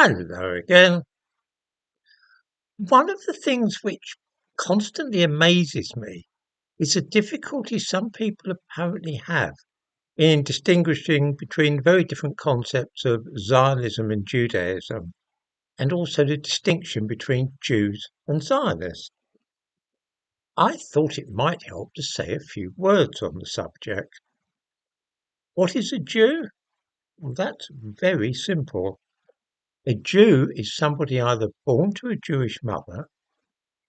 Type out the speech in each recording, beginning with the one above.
Hello again. One of the things which constantly amazes me is the difficulty some people apparently have in distinguishing between very different concepts of Zionism and Judaism, and also the distinction between Jews and Zionists. I thought it might help to say a few words on the subject. What is a Jew? Well, that's very simple. A Jew is somebody either born to a Jewish mother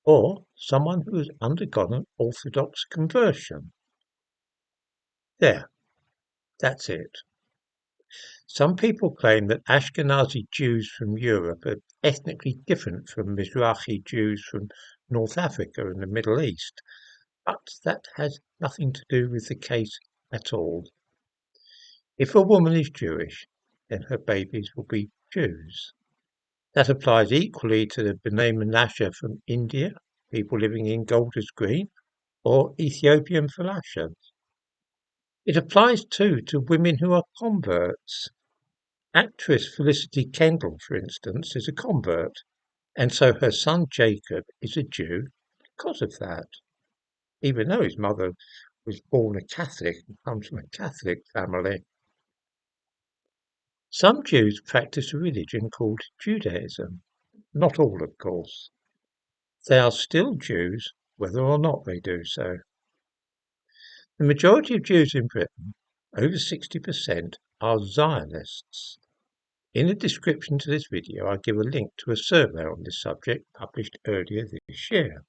or someone who has undergone an Orthodox conversion. There, that's it. Some people claim that Ashkenazi Jews from Europe are ethnically different from Mizrahi Jews from North Africa and the Middle East, but that has nothing to do with the case at all. If a woman is Jewish, then her babies will be Jews. That applies equally to the B'nai Menashe from India, people living in Golders Green, or Ethiopian Falashas. It applies too to women who are converts. Actress Felicity Kendall, for instance, is a convert, and so her son Jacob is a Jew because of that, even though his mother was born a Catholic and comes from a Catholic family. Some Jews practice a religion called Judaism. Not all, of course. They are still Jews, whether or not they do so. The majority of Jews in Britain, over 60%, are Zionists. In the description to this video, I give a link to a survey on this subject published earlier this year.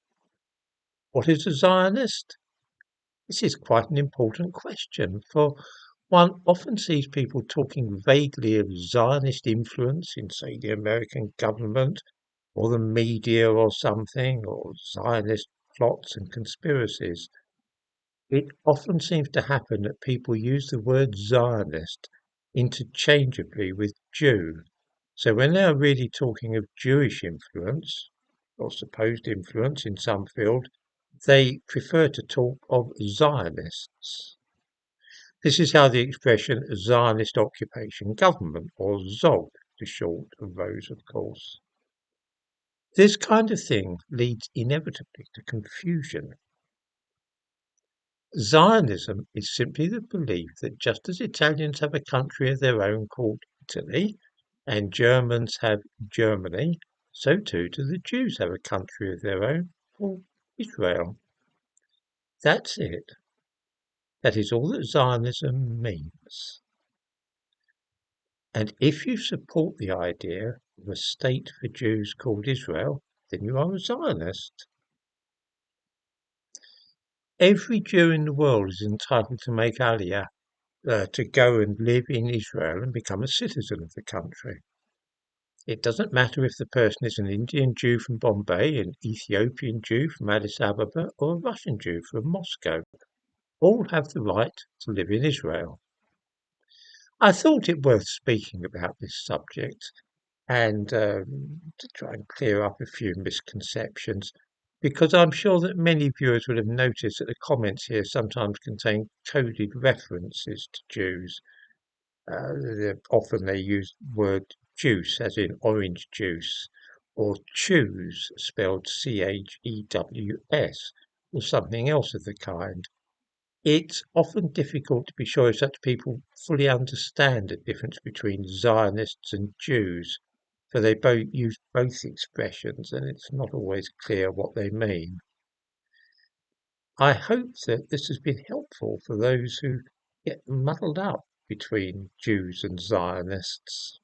What is a Zionist? This is quite an important question, for one often sees people talking vaguely of Zionist influence in, say, the American government or the media or something, or Zionist plots and conspiracies. It often seems to happen that people use the word Zionist interchangeably with Jew. So when they are really talking of Jewish influence, or supposed influence in some field, they prefer to talk of Zionists. This is how the expression Zionist occupation government, or ZOG for short, arose, of course. This kind of thing leads inevitably to confusion. Zionism is simply the belief that just as Italians have a country of their own called Italy, and Germans have Germany, so too do the Jews have a country of their own called Israel. That's it. That is all that Zionism means. And if you support the idea of a state for Jews called Israel, then you are a Zionist. Every Jew in the world is entitled to make Aliyah, to go and live in Israel and become a citizen of the country. It doesn't matter if the person is an Indian Jew from Bombay, an Ethiopian Jew from Addis Ababa, or a Russian Jew from Moscow. All have the right to live in Israel. I thought it worth speaking about this subject and to try and clear up a few misconceptions, because I'm sure that many viewers would have noticed that the comments here sometimes contain coded references to Jews. Often they use the word juice as in orange juice, or choose spelled CHEWS, or something else of the kind. It's often difficult to be sure if such people fully understand the difference between Zionists and Jews, for they both use both expressions and it's not always clear what they mean. I hope that this has been helpful for those who get muddled up between Jews and Zionists.